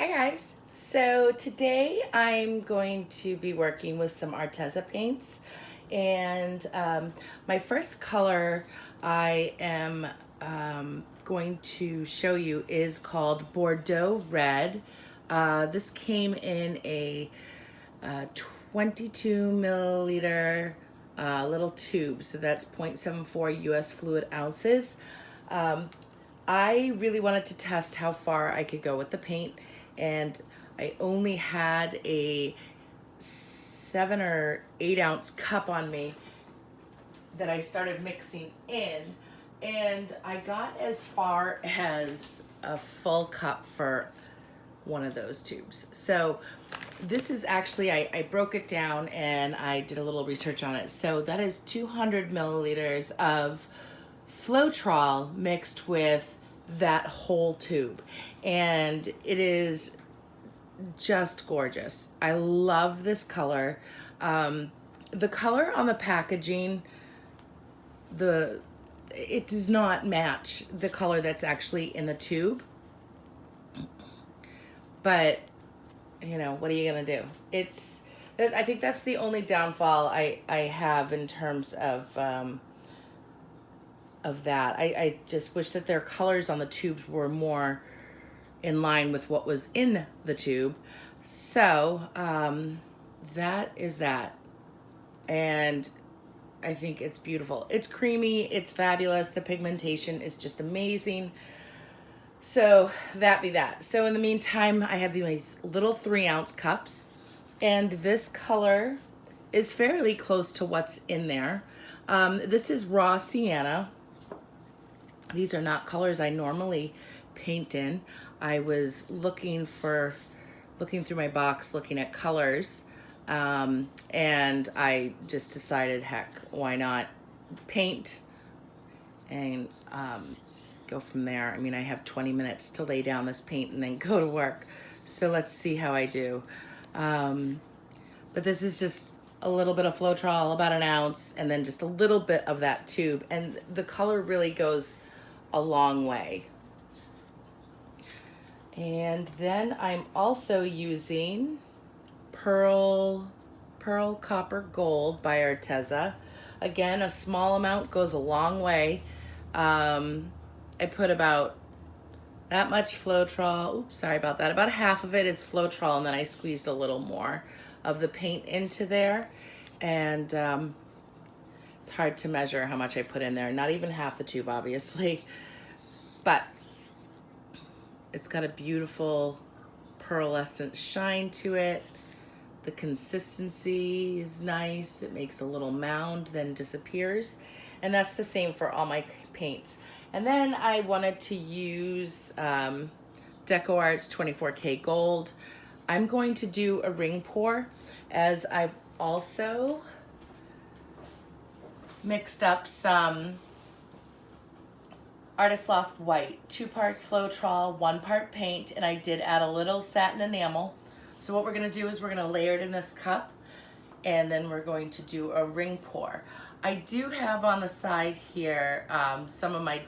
Hi guys. So today I'm going to be working with some Arteza paints, and my first color I am going to show you is called Bordeaux Red. This came in a 22 milliliter little tube, so that's 0.74 US fluid ounces. I really wanted to test how far I could go with the paint, and I only had a 7 or 8 ounce cup on me that I started mixing in, and I got as far as a full cup for one of those tubes. So this is actually, I broke it down and I did a little research on it. So that is 200 milliliters of Floetrol mixed with that whole tube, and it is just gorgeous. I love this color. The color on the packaging, it does not match the color that's actually in the tube, but you know, what are you gonna do? I think that's the only downfall I have in terms of that. I just wish that their colors on the tubes were more in line with what was in the tube. So that is that. And I think it's beautiful. It's creamy, it's fabulous. The pigmentation is just amazing. So that be that. So in the meantime, I have these little 3 ounce cups, and this color is fairly close to what's in there. This is raw sienna. These are not colors I normally paint in. I was looking through my box, looking at colors, and I just decided, heck, why not paint and go from there. I mean, I have 20 minutes to lay down this paint and then go to work. So let's see how I do. But this is just a little bit of Floetrol, about an ounce, and then just a little bit of that tube. And the color really goes a long way. And then I'm also using Pearl Copper Gold by Arteza. Again, a small amount goes a long way. I put about that much Floetrol. Oops, sorry about that. About half of it is Floetrol, and then I squeezed a little more of the paint into there. And it's hard to measure how much I put in there. Not even half the tube, obviously. But it's got a beautiful pearlescent shine to it. The consistency is nice. It makes a little mound, then disappears. And that's the same for all my paints. And then I wanted to use Deco Art's 24K Gold. I'm going to do a ring pour, as I've also mixed up some Artist Loft White, 2 parts Floetrol, 1 part paint, and I did add a little satin enamel. So what we're gonna do is we're gonna layer it in this cup, and then we're going to do a ring pour. I do have on the side here some of my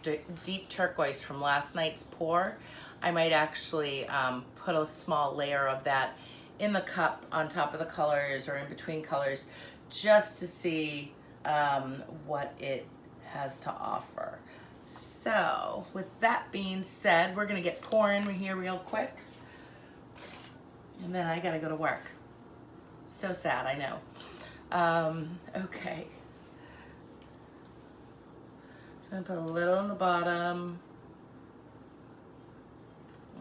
deep turquoise from last night's pour. I might actually put a small layer of that in the cup on top of the colors or in between colors, just to see what it has to offer. So with that being said, we're gonna get pouring here real quick, and then I gotta go to work. So sad, I know. Okay. So I'm gonna put a little in the bottom,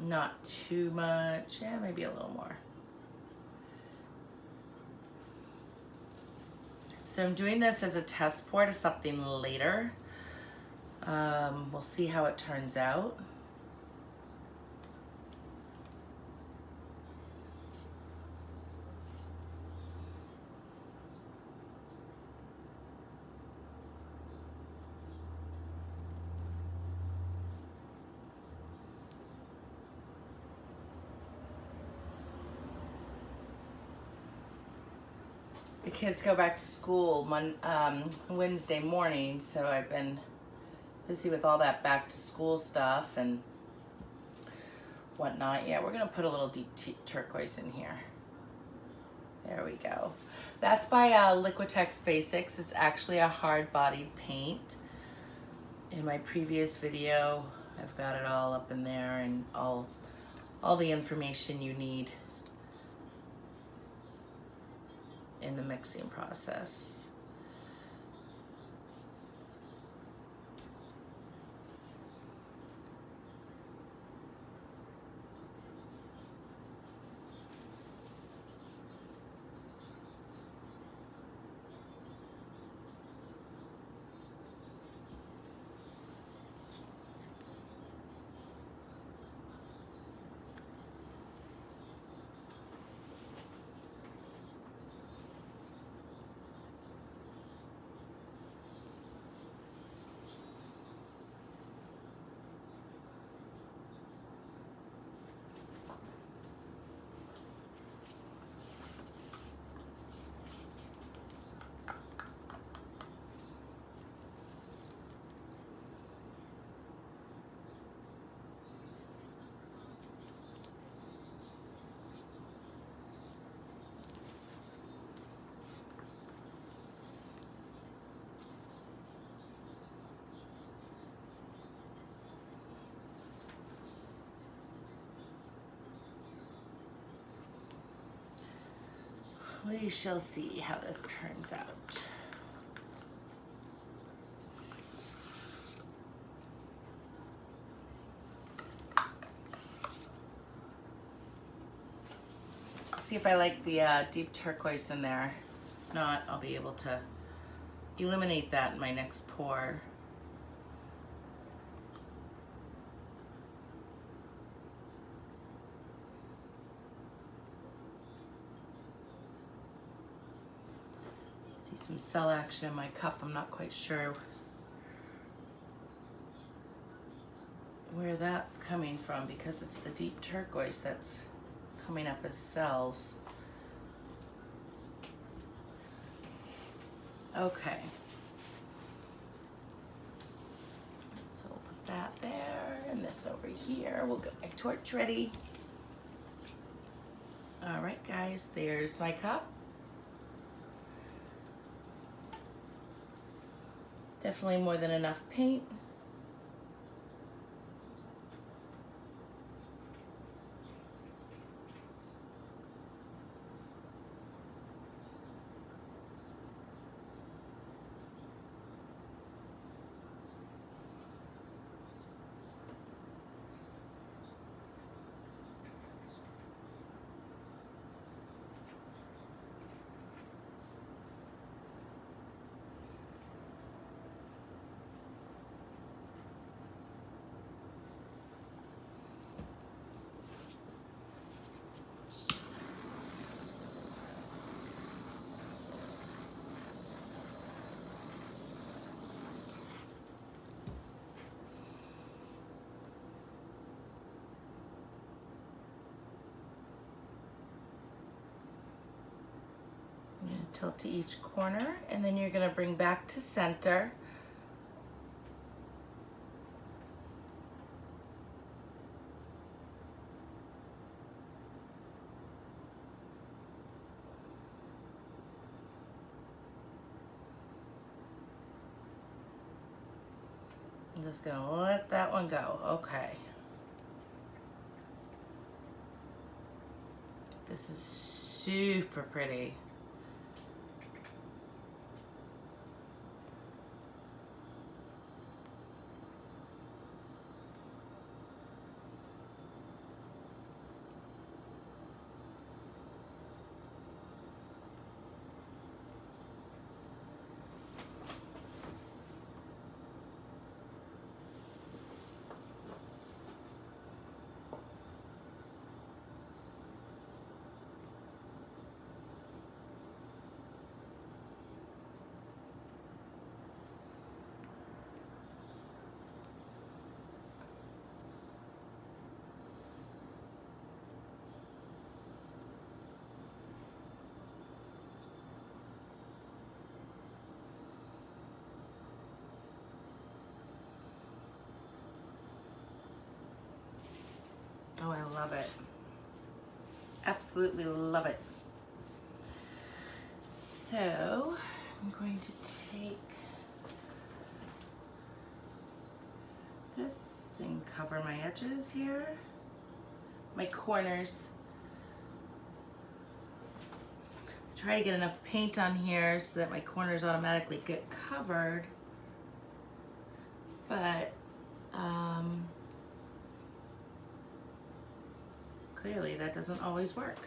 not too much, yeah, maybe a little more. So I'm doing this as a test pour to something later. We'll see how it turns out. The kids go back to school Wednesday morning, so I've been busy with all that back to school stuff, and whatnot. Yeah, we're gonna put a little deep turquoise in here. There we go. That's by Liquitex Basics. It's actually a hard-bodied paint. In my previous video, I've got it all up in there and all the information you need in the mixing process. We shall see how this turns out. See if I like the deep turquoise in there. If not, I'll be able to eliminate that in my next pour. See some cell action in my cup. I'm not quite sure where that's coming from because it's the deep turquoise that's coming up as cells. Okay. So we'll put that there and this over here. We'll get my torch ready. All right, guys, there's my cup. Definitely more than enough paint. Tilt to each corner, and then you're going to bring back to center. I'm just going to let that one go. Okay. This is super pretty. love it. Absolutely love it. So I'm going to take this and cover my edges here, my corners. Try to get enough paint on here so that my corners automatically get covered, but clearly that doesn't always work.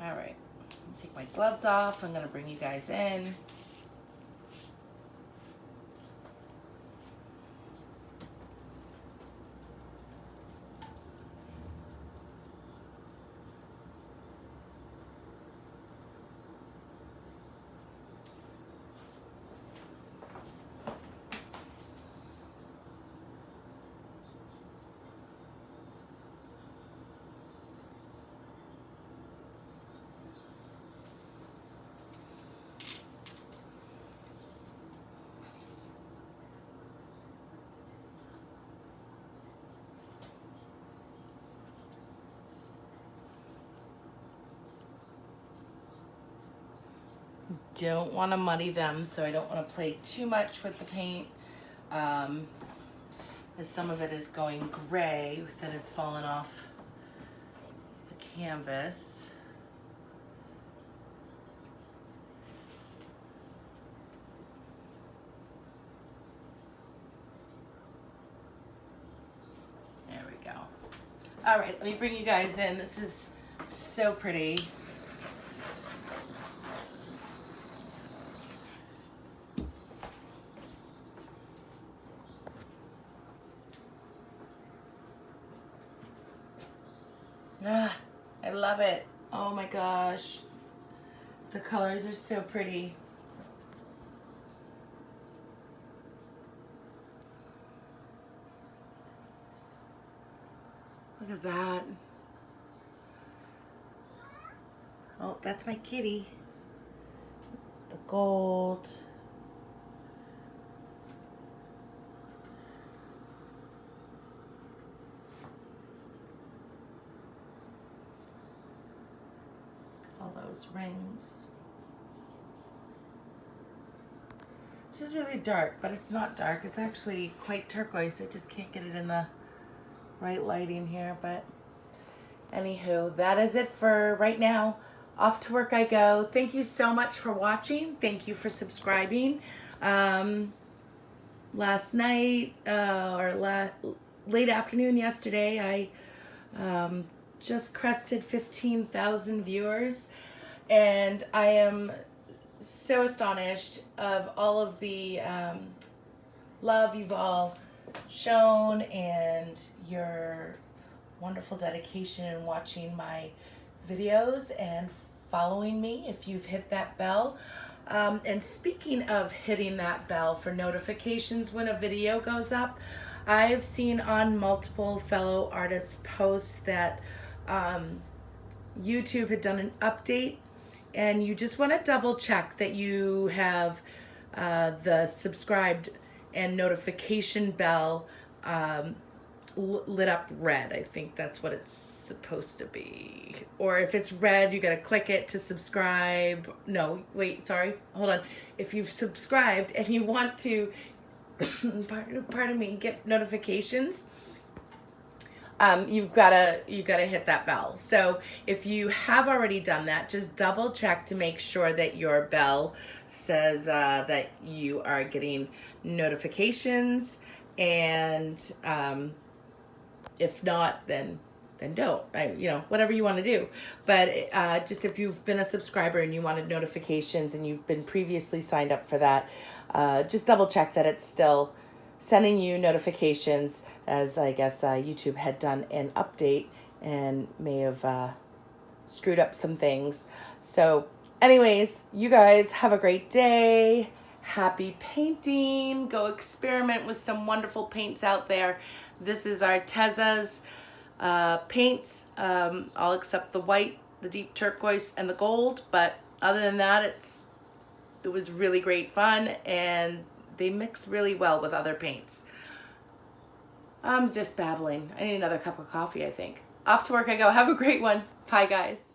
All right, take my gloves off. I'm gonna bring you guys in. Don't want to muddy them, so I don't want to play too much with the paint, as some of it is going gray that has fallen off the canvas. There we go. All right, let me bring you guys in. This is so pretty. Ah, I love it. Oh my gosh. The colors are so pretty. Look at that. Oh, that's my kitty. The gold. All those rings. This is really dark, but it's not dark. It's actually quite turquoise. I just can't get it in the right lighting here, but anywho, that is it for right now. Off to work I go. Thank you so much for watching. Thank you for subscribing. Last night, late afternoon yesterday, I just crested 15,000 viewers, and I am so astonished of all of the love you've all shown and your wonderful dedication in watching my videos and following me if you've hit that bell. And speaking of hitting that bell for notifications when a video goes up, I've seen on multiple fellow artists' posts that YouTube had done an update, and you just want to double check that you have the subscribed and notification bell lit up red. I think that's what it's supposed to be. Or if it's red, you gotta click it to subscribe. No, wait, sorry, hold on. If you've subscribed and you want to, pardon me, get notifications, you've gotta hit that bell. So if you have already done that, just double check to make sure that your bell says that you are getting notifications, and if not, then don't. Whatever you want to do. But just if you've been a subscriber and you wanted notifications and you've been previously signed up for that, just double check that it's still sending you notifications, as I guess YouTube had done an update and may have screwed up some things. So anyways, you guys have a great day. Happy painting. Go experiment with some wonderful paints out there. This is Arteza's paints, all except the white, the deep turquoise, and the gold. But other than that, it's It was really great fun, and they mix really well with other paints. I'm just babbling. I need another cup of coffee, I think. Off to work I go. Have a great one. Bye, guys.